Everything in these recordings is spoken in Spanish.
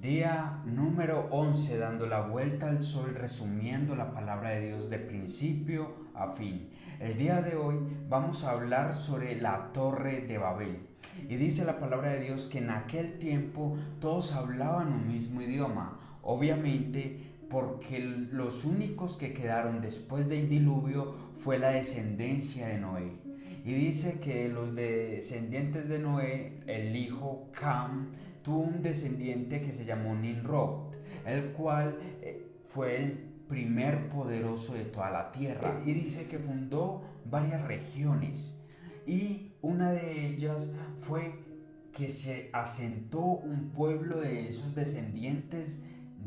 Día número 11, dando la vuelta al sol, resumiendo la palabra de Dios de principio a fin. El día de hoy vamos a hablar sobre la Torre de Babel. Y dice la palabra de Dios que en aquel tiempo todos hablaban un mismo idioma. Obviamente porque los únicos que quedaron después del diluvio fue la descendencia de Noé. Y dice que los descendientes de Noé, el hijo Cam, tuvo un descendiente que se llamó Nimrod, el cual fue el primer poderoso de toda la tierra. Y dice que fundó varias regiones. Y una de ellas fue que se asentó un pueblo de esos descendientes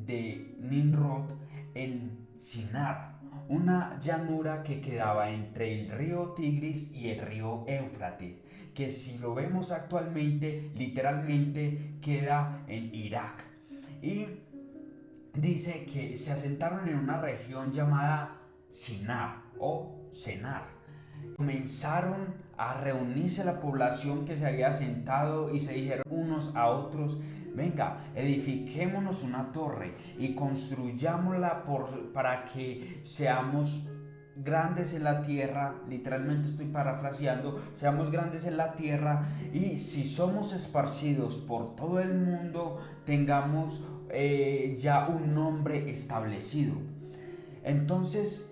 de Nimrod en Sinar, una llanura que quedaba entre el río Tigris y el río Éufrates, que si lo vemos actualmente, literalmente queda en Irak. Y dice que se asentaron en una región llamada Sinar o Senar. Comenzaron a reunirse la población que se había asentado y se dijeron unos a otros: venga, edifiquémonos una torre y construyámosla para que seamos grandes en la tierra. Literalmente estoy parafraseando: seamos grandes en la tierra, y si somos esparcidos por todo el mundo, tengamos ya un nombre establecido. Entonces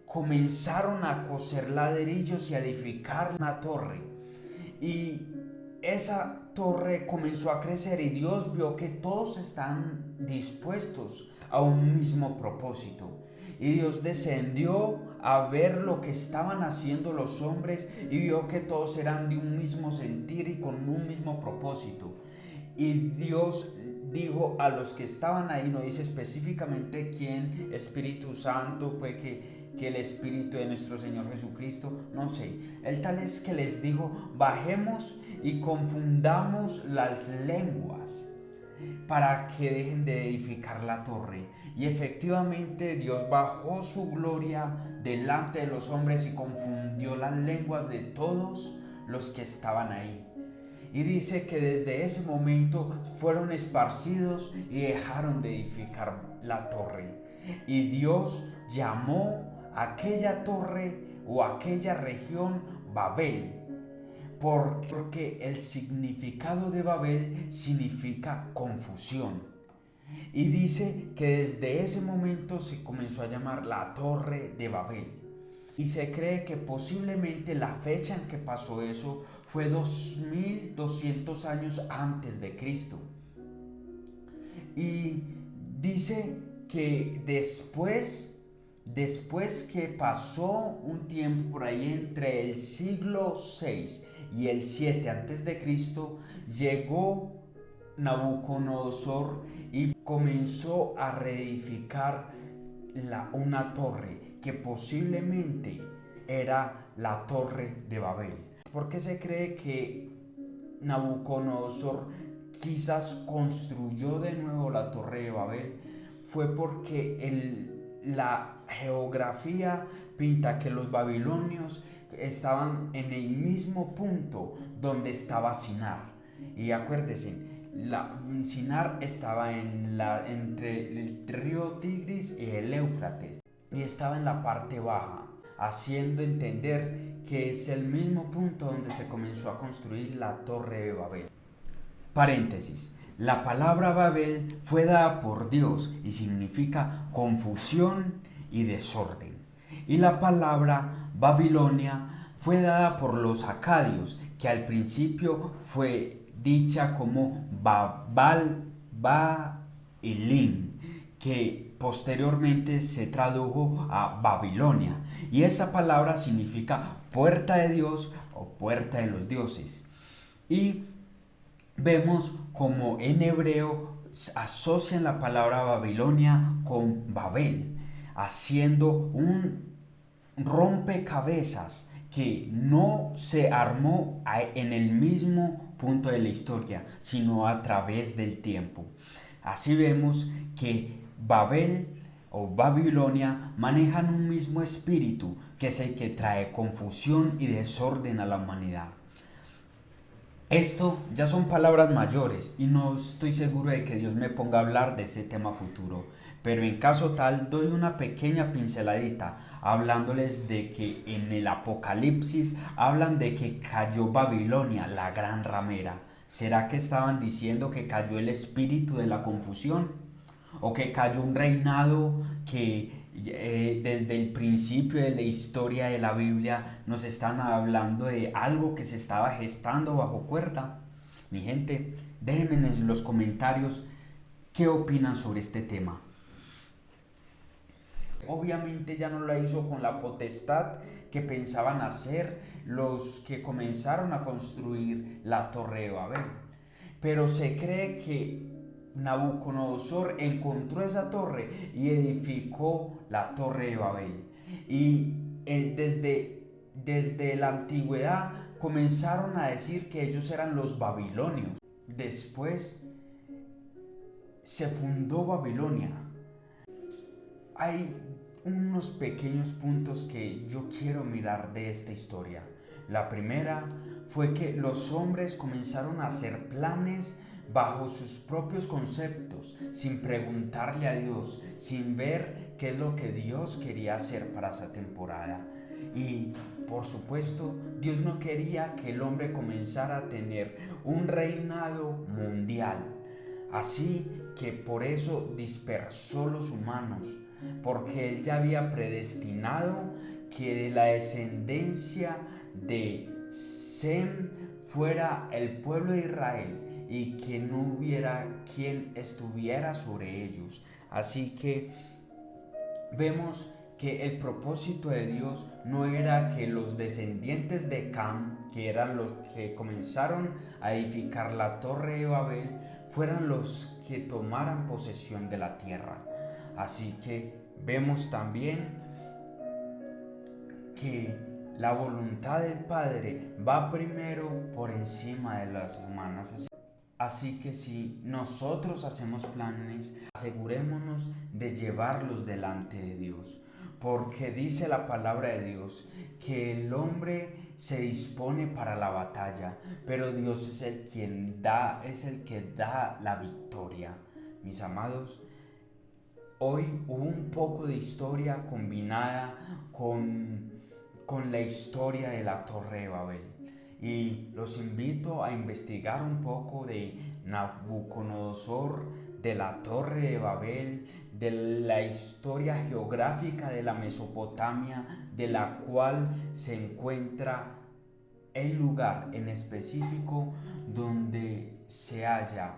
comenzaron a coser ladrillos y a edificar una torre. Y esa torre comenzó a crecer y Dios vio que todos están dispuestos a un mismo propósito. Y Dios descendió a ver lo que estaban haciendo los hombres y vio que todos eran de un mismo sentir y con un mismo propósito. Y Dios dijo a los que estaban ahí, no dice específicamente quién, Espíritu Santo, pues que el Espíritu de nuestro Señor Jesucristo, no sé. El tal es que les dijo: bajemos y confundamos las lenguas para que dejen de edificar la torre. Y efectivamente Dios bajó su gloria delante de los hombres y confundió las lenguas de todos los que estaban ahí. Y dice que desde ese momento fueron esparcidos y dejaron de edificar la torre. Y Dios llamó a aquella torre o aquella región Babel, porque el significado de Babel significa confusión. Y dice que desde ese momento se comenzó a llamar la Torre de Babel. Y se cree que posiblemente la fecha en que pasó eso fue 2200 años antes de Cristo. Y dice que después que pasó un tiempo por ahí entre el siglo VI y el 7 antes de Cristo, llegó Nabucodonosor y comenzó a reedificar una torre que posiblemente era la Torre de Babel. ¿Por qué se cree que Nabucodonosor quizás construyó de nuevo la Torre de Babel? Fue porque la geografía pinta que los babilonios estaban en el mismo punto donde estaba Sinar. Y acuérdense, Sinar estaba entre el río Tigris y el Éufrates, y estaba en la parte baja, haciendo entender que es el mismo punto donde se comenzó a construir la Torre de Babel. Paréntesis. La palabra Babel fue dada por Dios y significa confusión y desorden. Y la palabra Babilonia fue dada por los acadios, que al principio fue dicha como Babal-Bailín, que posteriormente se tradujo a Babilonia. Y esa palabra significa puerta de Dios o puerta de los dioses. Y vemos como en hebreo asocian la palabra Babilonia con Babel, haciendo un rompecabezas que no se armó en el mismo punto de la historia, sino a través del tiempo. Así vemos que Babel o Babilonia manejan un mismo espíritu, que es el que trae confusión y desorden a la humanidad. Esto ya son palabras mayores y no estoy seguro de que Dios me ponga a hablar de ese tema futuro, pero en caso tal doy una pequeña pinceladita hablándoles de que en el Apocalipsis hablan de que cayó Babilonia, la gran ramera. ¿Será que estaban diciendo que cayó el espíritu de la confusión? ¿O que cayó un reinado que desde el principio de la historia de la Biblia nos están hablando de algo que se estaba gestando bajo cuerda? Mi gente, déjenme en los comentarios qué opinan sobre este tema. Obviamente ya no la hizo con la potestad que pensaban hacer los que comenzaron a construir la Torre de Babel. Pero se cree que Nabucodonosor encontró esa torre y edificó la Torre de Babel. Y desde la antigüedad comenzaron a decir que ellos eran los babilonios. Después se fundó Babilonia. Hay unos pequeños puntos que yo quiero mirar de esta historia. La primera fue que los hombres comenzaron a hacer planes bajo sus propios conceptos, sin preguntarle a Dios, sin ver qué es lo que Dios quería hacer para esa temporada. Y por supuesto, Dios no quería que el hombre comenzara a tener un reinado mundial. Así que por eso dispersó los humanos, porque Él ya había predestinado que de la descendencia de Sem fuera el pueblo de Israel y que no hubiera quien estuviera sobre ellos. Así que vemos que el propósito de Dios no era que los descendientes de Cam, que eran los que comenzaron a edificar la Torre de Babel, fueran los que tomaran posesión de la tierra. Así que vemos también que la voluntad del Padre va primero por encima de las humanas. Así que si nosotros hacemos planes, asegurémonos de llevarlos delante de Dios. Porque dice la palabra de Dios que el hombre se dispone para la batalla, pero Dios es el que da la victoria. Mis amados, hoy hubo un poco de historia combinada con la historia de la Torre de Babel. Y los invito a investigar un poco de Nabucodonosor, de la Torre de Babel, de la historia geográfica de la Mesopotamia, de la cual se encuentra el lugar en específico donde se halla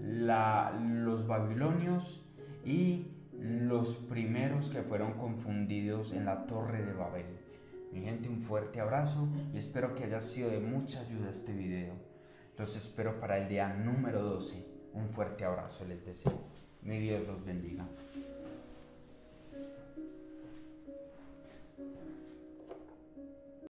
los babilonios y los primeros que fueron confundidos en la Torre de Babel. Mi gente, un fuerte abrazo y espero que haya sido de mucha ayuda este video. Los espero para el día número 12. Un fuerte abrazo les deseo. Mi Dios los bendiga.